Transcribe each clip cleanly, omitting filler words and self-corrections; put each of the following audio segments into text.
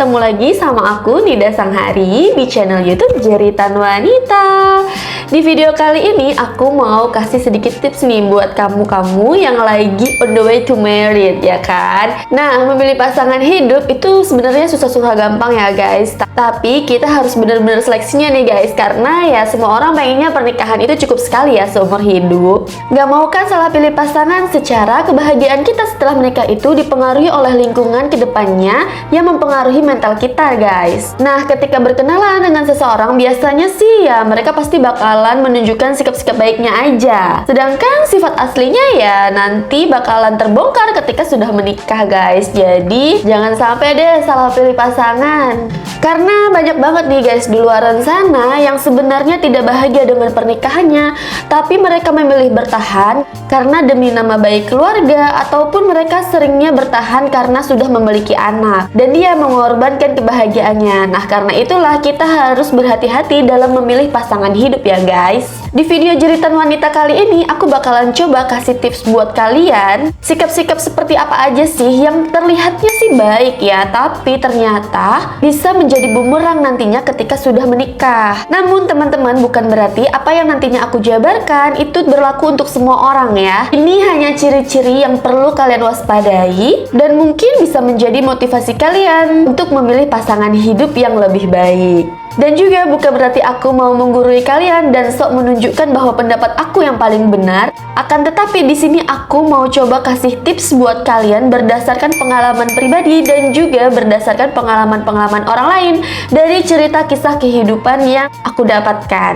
ketemu lagi sama aku Nida Sanghari di channel YouTube Jeritan Wanita. Di video kali ini aku mau kasih sedikit tips nih buat kamu-kamu yang lagi on the way to married, ya kan? Nah, memilih pasangan hidup itu sebenarnya susah-susah gampang ya guys. Tapi kita harus benar-benar seleksinya nih guys, karena ya semua orang pengennya pernikahan itu cukup sekali ya seumur hidup. Gak mau kan salah pilih pasangan, secara kebahagiaan kita setelah menikah itu dipengaruhi oleh lingkungan kedepannya yang mempengaruhi mental kita guys. Nah, ketika berkenalan dengan seseorang biasanya sih ya mereka pasti bakalan menunjukkan sikap-sikap baiknya aja. Sedangkan sifat aslinya ya nanti bakalan terbongkar ketika sudah menikah guys. Jadi jangan sampai deh salah pilih pasangan. Karena banyak banget nih guys di luaran sana yang sebenarnya tidak bahagia dengan pernikahannya, tapi mereka memilih bertahan karena demi nama baik keluarga, ataupun mereka seringnya bertahan karena sudah memiliki anak dan dia mengorbankan kebahagiaannya. Nah, karena itulah kita harus berhati-hati dalam memilih pasangan hidup ya guys. Di video Jeritan Wanita kali ini aku bakalan coba kasih tips buat kalian sikap-sikap seperti apa aja sih yang terlihatnya sih baik ya, tapi ternyata bisa menjadi bumerang nantinya ketika sudah menikah. Namun teman-teman, bukan berarti apa yang nantinya aku jabarkan itu berlaku untuk semua orang ya. Ini hanya ciri-ciri yang perlu kalian waspadai dan mungkin bisa menjadi motivasi kalian untuk memilih pasangan hidup yang lebih baik. Dan juga bukan berarti aku mau menggurui kalian dan sok menunjukkan bahwa pendapat aku yang paling benar. Akan tetapi di sini aku mau coba kasih tips buat kalian berdasarkan pengalaman pribadi dan juga berdasarkan pengalaman-pengalaman orang lain dari cerita kisah kehidupan yang aku dapatkan.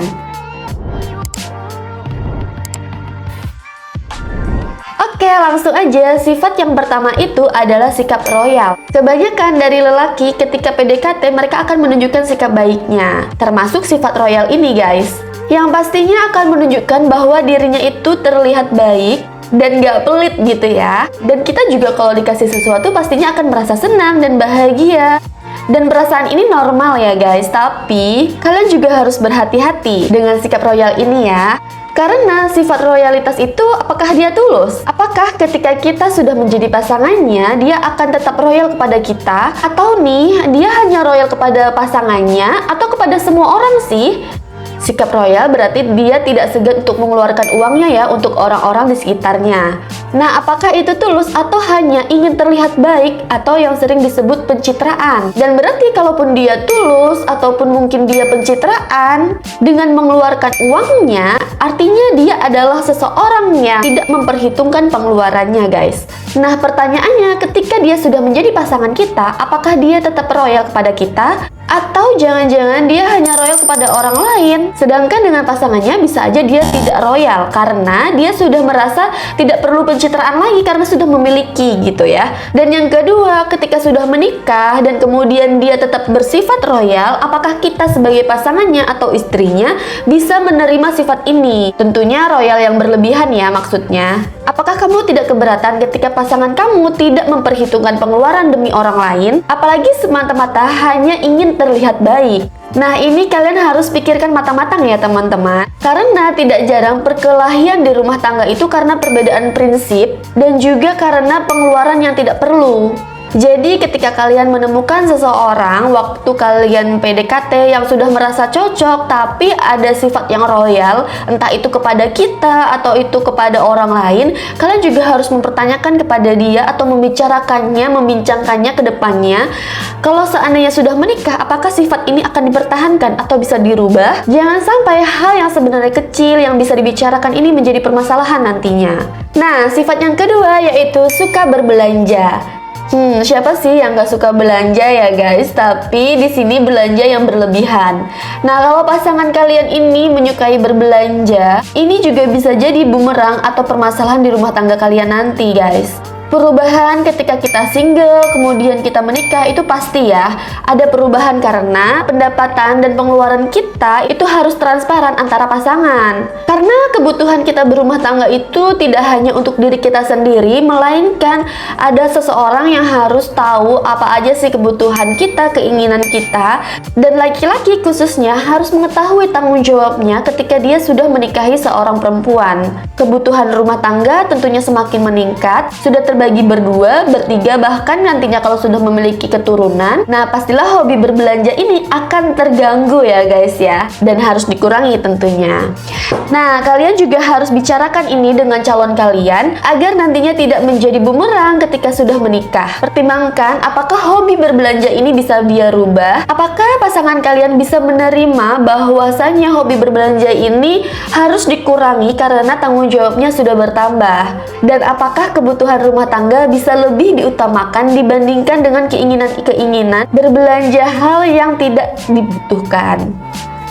Oke, langsung aja. Sifat yang pertama itu adalah sikap royal. Kebanyakan dari lelaki ketika PDKT mereka akan menunjukkan sikap baiknya, termasuk sifat royal ini guys, yang pastinya akan menunjukkan bahwa dirinya itu terlihat baik dan gak pelit gitu ya. Dan kita juga kalau dikasih sesuatu pastinya akan merasa senang dan bahagia. Dan perasaan ini normal ya guys, tapi kalian juga harus berhati-hati dengan sikap royal ini ya. Karena sifat royalitas itu apakah dia tulus? Apakah ketika kita sudah menjadi pasangannya, dia akan tetap royal kepada kita? Atau nih, dia hanya royal kepada pasangannya atau kepada semua orang sih? Sikap royal berarti dia tidak segan untuk mengeluarkan uangnya ya untuk orang-orang di sekitarnya. Nah, apakah itu tulus atau hanya ingin terlihat baik atau yang sering disebut pencitraan? Dan berarti kalaupun dia tulus ataupun mungkin dia pencitraan dengan mengeluarkan uangnya, artinya dia adalah seseorang yang tidak memperhitungkan pengeluarannya guys. Nah, pertanyaannya ketika dia sudah menjadi pasangan kita, apakah dia tetap royal kepada kita? Atau jangan-jangan dia hanya royal kepada orang lain, sedangkan dengan pasangannya bisa aja dia tidak royal karena dia sudah merasa tidak perlu pencitraan lagi karena sudah memiliki gitu ya. Dan yang kedua, ketika sudah menikah dan kemudian dia tetap bersifat royal, apakah kita sebagai pasangannya atau istrinya bisa menerima sifat ini? Tentunya royal yang berlebihan ya maksudnya. Apakah kamu tidak keberatan ketika pasangan kamu tidak memperhitungkan pengeluaran demi orang lain, apalagi semata-mata hanya ingin terlihat baik? Nah, ini kalian harus pikirkan matang-matang ya teman-teman. Karena tidak jarang perkelahian di rumah tangga itu karena perbedaan prinsip dan juga karena pengeluaran yang tidak perlu. Jadi ketika kalian menemukan seseorang waktu kalian PDKT yang sudah merasa cocok tapi ada sifat yang royal, entah itu kepada kita atau itu kepada orang lain, kalian juga harus mempertanyakan kepada dia atau membicarakannya, membincangkannya ke depannya. Kalau seandainya sudah menikah, apakah sifat ini akan dipertahankan atau bisa dirubah? Jangan sampai hal yang sebenarnya kecil yang bisa dibicarakan ini menjadi permasalahan nantinya. Nah, sifat yang kedua yaitu suka berbelanja. Siapa sih yang gak suka belanja ya guys? Tapi di sini belanja yang berlebihan. Nah, kalau pasangan kalian ini menyukai berbelanja, ini juga bisa jadi bumerang atau permasalahan di rumah tangga kalian nanti guys. Perubahan ketika kita single, kemudian kita menikah itu pasti ya ada perubahan karena pendapatan dan pengeluaran kita itu harus transparan antara pasangan. Karena kebutuhan kita berumah tangga itu tidak hanya untuk diri kita sendiri, melainkan ada seseorang yang harus tahu apa aja sih kebutuhan kita, keinginan kita. Dan laki-laki khususnya harus mengetahui tanggung jawabnya ketika dia sudah menikahi seorang perempuan. Kebutuhan rumah tangga tentunya semakin meningkat, sudah terbagi dibagi berdua, bertiga, bahkan nantinya kalau sudah memiliki keturunan, nah pastilah hobi berbelanja ini akan terganggu ya guys ya, dan harus dikurangi tentunya. Nah, kalian juga harus bicarakan ini dengan calon kalian agar nantinya tidak menjadi bumerang ketika sudah menikah. Pertimbangkan apakah hobi berbelanja ini bisa dia rubah, apakah pasangan kalian bisa menerima bahwasanya hobi berbelanja ini harus dikurangi karena tanggung jawabnya sudah bertambah, dan apakah kebutuhan rumah tangga bisa lebih diutamakan dibandingkan dengan keinginan-keinginan berbelanja hal yang tidak dibutuhkan.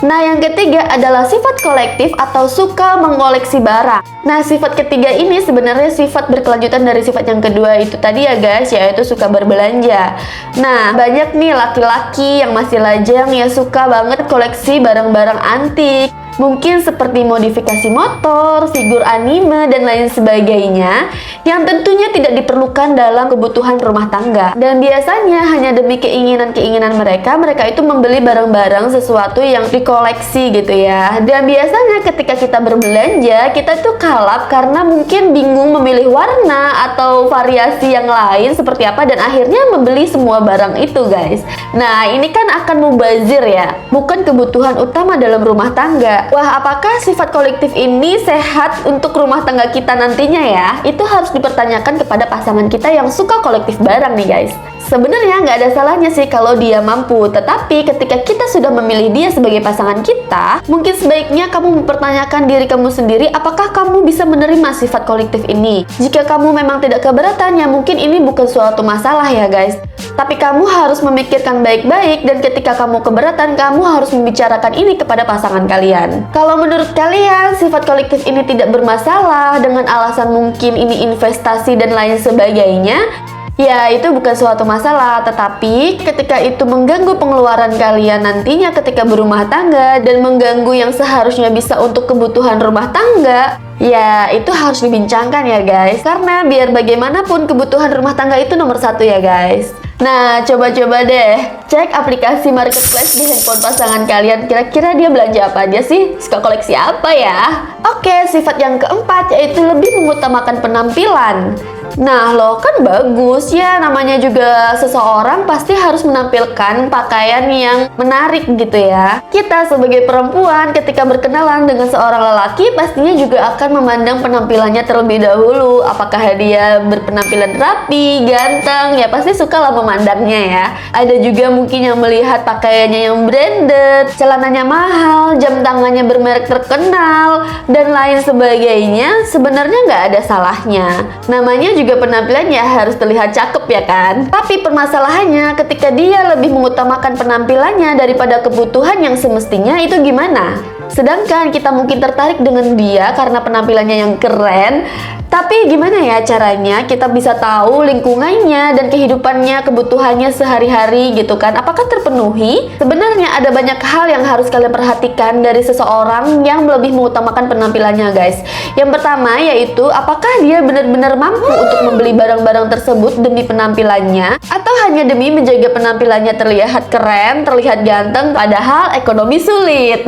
Nah, yang ketiga adalah sifat kolektif atau suka mengoleksi barang. Nah, sifat ketiga ini sebenarnya sifat berkelanjutan dari sifat yang kedua itu tadi ya guys, yaitu suka berbelanja. Nah, banyak nih laki-laki yang masih lajang ya suka banget koleksi barang-barang antik. Mungkin seperti modifikasi motor, figur anime, dan lain sebagainya yang tentunya tidak diperlukan dalam kebutuhan rumah tangga. Dan biasanya hanya demi keinginan-keinginan mereka itu membeli barang-barang sesuatu yang dikoleksi gitu ya. Dan biasanya ketika kita berbelanja, kita tuh kalap karena mungkin bingung memilih warna atau variasi yang lain seperti apa, dan akhirnya membeli semua barang itu guys. Nah, ini kan akan mubazir ya, bukan kebutuhan utama dalam rumah tangga. Wah, apakah sifat kolektif ini sehat untuk rumah tangga kita nantinya ya? Itu harus dipertanyakan kepada pasangan kita yang suka kolektif barang nih guys. Sebenarnya nggak ada salahnya sih kalau dia mampu, tetapi ketika kita sudah memilih dia sebagai pasangan kita, mungkin sebaiknya kamu mempertanyakan diri kamu sendiri apakah kamu bisa menerima sifat kolektif ini. Jika kamu memang tidak keberatan, ya mungkin ini bukan suatu masalah ya guys. Tapi kamu harus memikirkan baik-baik, dan ketika kamu keberatan, kamu harus membicarakan ini kepada pasangan kalian. Kalau menurut kalian sifat kolektif ini tidak bermasalah dengan alasan mungkin ini investasi dan lain sebagainya, ya itu bukan suatu masalah. Tetapi ketika itu mengganggu pengeluaran kalian nantinya ketika berumah tangga dan mengganggu yang seharusnya bisa untuk kebutuhan rumah tangga, ya itu harus dibincangkan ya guys. Karena biar bagaimanapun kebutuhan rumah tangga itu nomor satu ya guys. Nah, coba-coba deh cek aplikasi marketplace di handphone pasangan kalian. Kira-kira dia belanja apa aja sih? Suka koleksi apa ya? Oke, sifat yang keempat yaitu lebih mengutamakan penampilan. Nah, lo kan bagus ya, namanya juga seseorang pasti harus menampilkan pakaian yang menarik gitu ya. Kita sebagai perempuan ketika berkenalan dengan seorang lelaki pastinya juga akan memandang penampilannya terlebih dahulu. Apakah dia berpenampilan rapi, ganteng, ya pasti suka lah memandangnya ya. Ada juga mungkin yang melihat pakaiannya yang branded, celananya mahal, jam tangannya bermerek terkenal, dan lain sebagainya. Sebenarnya nggak ada salahnya. Namanya juga penampilan ya harus terlihat cakep ya kan. Tapi permasalahannya ketika dia lebih mengutamakan penampilannya daripada kebutuhan yang semestinya, itu gimana? Sedangkan kita mungkin tertarik dengan dia karena penampilannya yang keren, tapi gimana ya caranya kita bisa tahu lingkungannya dan kehidupannya, kebutuhannya sehari-hari gitu kan, apakah terpenuhi? Sebenarnya ada banyak hal yang harus kalian perhatikan dari seseorang yang lebih mengutamakan penampilannya guys. Yang pertama yaitu apakah dia benar-benar mampu untuk membeli barang-barang tersebut demi penampilannya, atau hanya demi menjaga penampilannya terlihat keren, terlihat ganteng, padahal ekonomi sulit.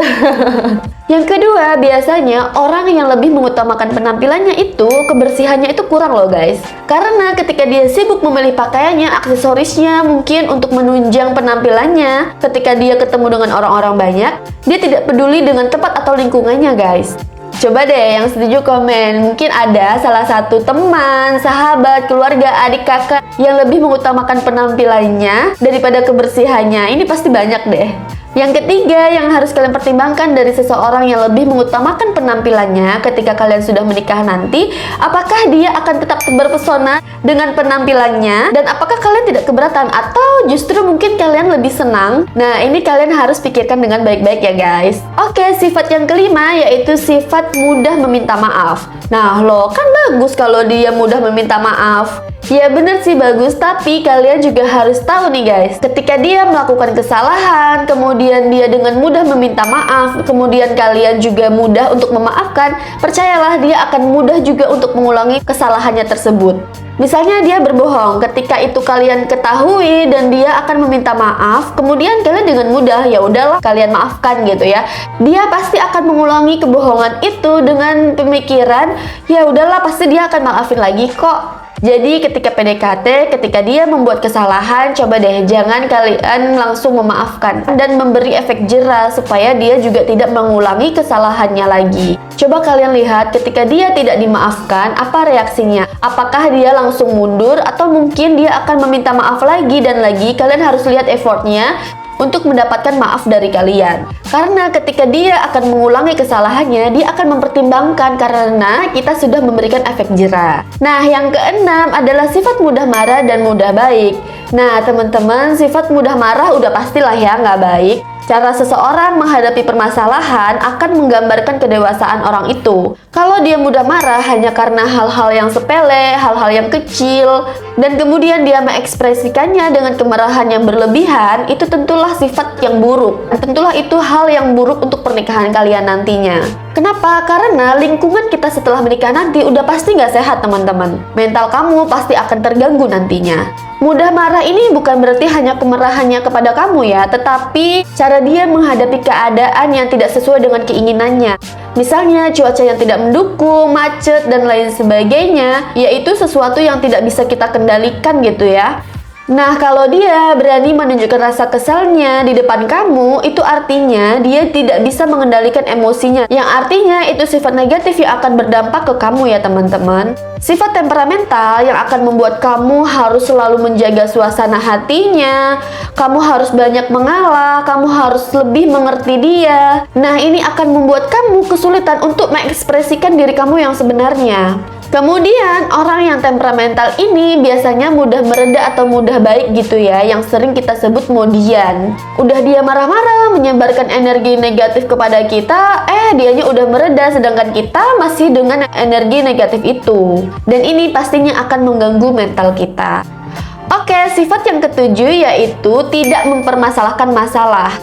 Yang kedua, biasanya orang yang lebih mengutamakan penampilannya itu kebersihannya itu kurang loh guys. Karena ketika dia sibuk memilih pakaiannya, aksesorisnya mungkin untuk menunjang penampilannya, ketika dia ketemu dengan orang-orang banyak, dia tidak peduli dengan tempat atau lingkungannya guys. Coba deh yang setuju komen. Mungkin ada salah satu teman, sahabat, keluarga, adik kakak yang lebih mengutamakan penampilannya daripada kebersihannya. Ini pasti banyak deh. Yang ketiga yang harus kalian pertimbangkan dari seseorang yang lebih mengutamakan penampilannya ketika kalian sudah menikah nanti, apakah dia akan tetap berpesona dengan penampilannya, dan apakah kalian tidak keberatan atau justru mungkin kalian lebih senang. Nah, ini kalian harus pikirkan dengan baik-baik ya guys. Oke, sifat yang kelima yaitu sifat mudah meminta maaf. Nah, lo kan bagus kalau dia mudah meminta maaf. Ya bener sih bagus, tapi kalian juga harus tahu nih guys, ketika dia melakukan kesalahan, kemudian dia dengan mudah meminta maaf, kemudian kalian juga mudah untuk memaafkan, percayalah dia akan mudah juga untuk mengulangi kesalahannya tersebut. Misalnya dia berbohong, ketika itu kalian ketahui dan dia akan meminta maaf, kemudian kalian dengan mudah ya udahlah kalian maafkan gitu ya. Dia pasti akan mengulangi kebohongan itu dengan pemikiran ya udahlah pasti dia akan maafin lagi kok. Jadi ketika PDKT, ketika dia membuat kesalahan, coba deh jangan kalian langsung memaafkan dan memberi efek jera supaya dia juga tidak mengulangi kesalahannya lagi. Coba kalian lihat ketika dia tidak dimaafkan, apa reaksinya? Apakah dia langsung mundur atau mungkin dia akan meminta maaf lagi dan lagi? Kalian harus lihat effortnya untuk mendapatkan maaf dari kalian. Karena ketika dia akan mengulangi kesalahannya, dia akan mempertimbangkan karena kita sudah memberikan efek jera. Nah, yang keenam adalah sifat mudah marah dan mudah baik. Nah, teman-teman, sifat mudah marah udah pastilah ya nggak baik. Cara seseorang menghadapi permasalahan akan menggambarkan kedewasaan orang itu. Kalau dia mudah marah hanya karena hal-hal yang sepele, hal-hal yang kecil, dan kemudian dia mengekspresikannya dengan kemarahan yang berlebihan, itu tentulah sifat yang buruk. Dan tentulah itu hal yang buruk untuk pernikahan kalian nantinya. Kenapa? Karena lingkungan kita setelah menikah nanti udah pasti nggak sehat, teman-teman. Mental kamu pasti akan terganggu nantinya. Mudah marah ini bukan berarti hanya kemarahannya kepada kamu ya, tetapi cara dia menghadapi keadaan yang tidak sesuai dengan keinginannya. Misalnya cuaca yang tidak mendukung, macet, dan lain sebagainya, yaitu sesuatu yang tidak bisa kita kendalikan gitu ya. Nah, kalau dia berani menunjukkan rasa kesalnya di depan kamu, itu artinya dia tidak bisa mengendalikan emosinya. Yang artinya itu sifat negatif yang akan berdampak ke kamu ya teman-teman. Sifat temperamental yang akan membuat kamu harus selalu menjaga suasana hatinya, kamu harus banyak mengalah, kamu harus lebih mengerti dia. Nah, ini akan membuat kamu kesulitan untuk mengekspresikan diri kamu yang sebenarnya. Kemudian, orang yang temperamental ini biasanya mudah mereda atau mudah baik gitu ya, yang sering kita sebut modian. Udah dia marah-marah, menyebarkan energi negatif kepada kita, dianya udah mereda, sedangkan kita masih dengan energi negatif itu. Dan ini pastinya akan mengganggu mental kita. Oke, sifat yang ketujuh yaitu tidak mempermasalahkan masalah.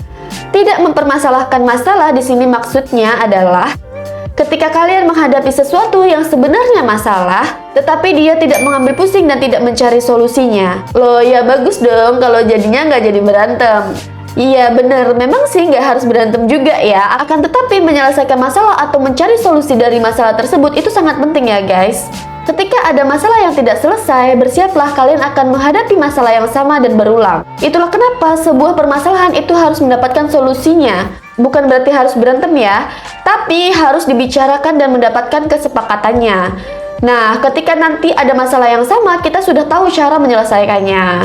Tidak mempermasalahkan masalah di sini maksudnya adalah ketika kalian menghadapi sesuatu yang sebenarnya masalah, tetapi dia tidak mengambil pusing dan tidak mencari solusinya. Loh, ya bagus dong kalau jadinya nggak jadi berantem. Iya bener, memang sih nggak harus berantem juga ya. Akan tetapi menyelesaikan masalah atau mencari solusi dari masalah tersebut itu sangat penting ya guys. Ketika ada masalah yang tidak selesai, bersiaplah kalian akan menghadapi masalah yang sama dan berulang. Itulah kenapa sebuah permasalahan itu harus mendapatkan solusinya. Bukan berarti harus berantem ya, tapi harus dibicarakan dan mendapatkan kesepakatannya. Nah, ketika nanti ada masalah yang sama, kita sudah tahu cara menyelesaikannya.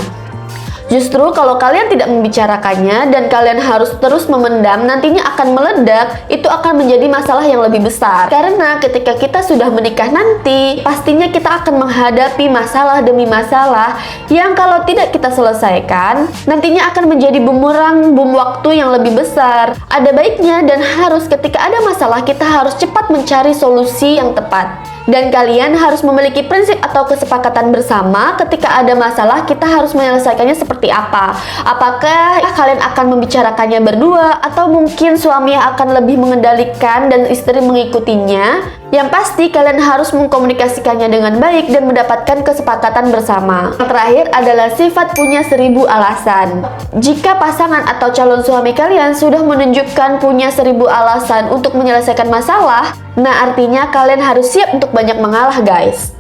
Justru kalau kalian tidak membicarakannya dan kalian harus terus memendam, nantinya akan meledak, itu akan menjadi masalah yang lebih besar. Karena ketika kita sudah menikah nanti, pastinya kita akan menghadapi masalah demi masalah yang kalau tidak kita selesaikan, nantinya akan menjadi bumerang bom waktu yang lebih besar. Ada baiknya dan harus ketika ada masalah, kita harus cepat mencari solusi yang tepat. Dan kalian harus memiliki prinsip atau kesepakatan bersama ketika ada masalah kita harus menyelesaikannya seperti apa. Apakah kalian akan membicarakannya berdua atau mungkin suami akan lebih mengendalikan dan istri mengikutinya? Yang pasti kalian harus mengkomunikasikannya dengan baik dan mendapatkan kesepakatan bersama. Yang terakhir adalah sifat punya 1000 alasan. Jika pasangan atau calon suami kalian sudah menunjukkan punya 1000 alasan untuk menyelesaikan masalah, nah artinya kalian harus siap untuk banyak mengalah guys.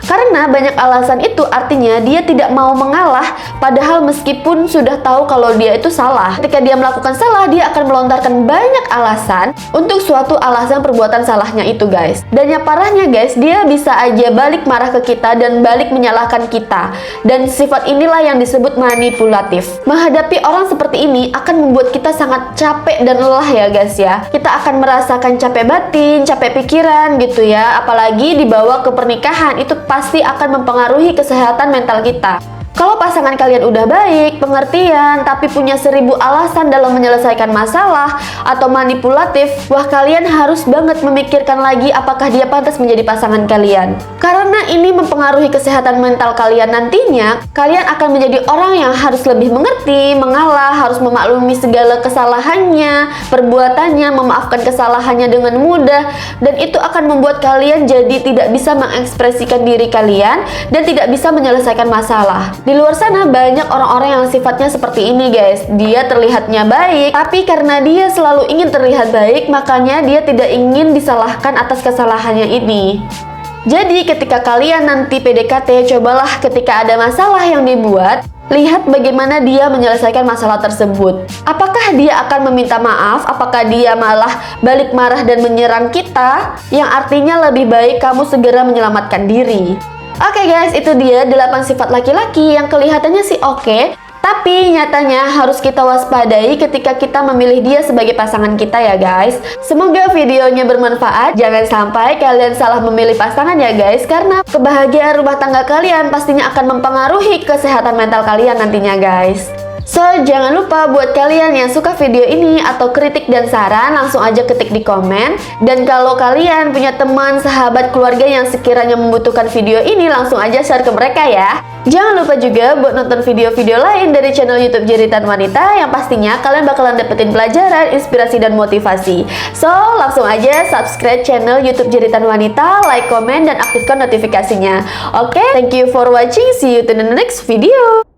Karena banyak alasan itu artinya dia tidak mau mengalah, padahal meskipun sudah tahu kalau dia itu salah. Ketika dia melakukan salah, dia akan melontarkan banyak alasan untuk suatu alasan perbuatan salahnya itu guys. Dan yang parahnya guys, dia bisa aja balik marah ke kita dan balik menyalahkan kita. Dan sifat inilah yang disebut manipulatif. Menghadapi orang seperti ini akan membuat kita sangat capek dan lelah ya guys ya. Kita akan merasakan capek batin, capek pikiran gitu ya. Apalagi dibawa ke pernikahan, itu pasti akan mempengaruhi kesehatan mental kita. Kalau pasangan kalian udah baik, pengertian, tapi punya 1000 alasan dalam menyelesaikan masalah atau manipulatif, wah kalian harus banget memikirkan lagi apakah dia pantas menjadi pasangan kalian. Karena ini mempengaruhi kesehatan mental kalian nantinya, kalian akan menjadi orang yang harus lebih mengerti, mengalah, harus memaklumi segala kesalahannya, perbuatannya, memaafkan kesalahannya dengan mudah, dan itu akan membuat kalian jadi tidak bisa mengekspresikan diri kalian dan tidak bisa menyelesaikan masalah. Di luar sana banyak orang-orang yang sifatnya seperti ini guys. Dia terlihatnya baik, tapi karena dia selalu ingin terlihat baik, makanya dia tidak ingin disalahkan atas kesalahannya ini. Jadi ketika kalian nanti PDKT, cobalah ketika ada masalah yang dibuat, lihat bagaimana dia menyelesaikan masalah tersebut. Apakah dia akan meminta maaf? Apakah dia malah balik marah dan menyerang kita? Yang artinya lebih baik kamu segera menyelamatkan diri. Oke guys, itu dia 8 sifat laki-laki yang kelihatannya sih oke, tapi nyatanya harus kita waspadai ketika kita memilih dia sebagai pasangan kita ya guys. Semoga videonya bermanfaat. Jangan sampai kalian salah memilih pasangan ya guys, karena kebahagiaan rumah tangga kalian pastinya akan mempengaruhi kesehatan mental kalian nantinya guys. So, jangan lupa buat kalian yang suka video ini atau kritik dan saran, langsung aja ketik di komen. Dan kalau kalian punya teman, sahabat, keluarga yang sekiranya membutuhkan video ini, langsung aja share ke mereka ya. Jangan lupa juga buat nonton video-video lain dari channel YouTube Jeritan Wanita yang pastinya kalian bakalan dapetin pelajaran, inspirasi, dan motivasi. So, langsung aja subscribe channel YouTube Jeritan Wanita, like, komen, dan aktifkan notifikasinya. Oke, thank you for watching. See you to the next video.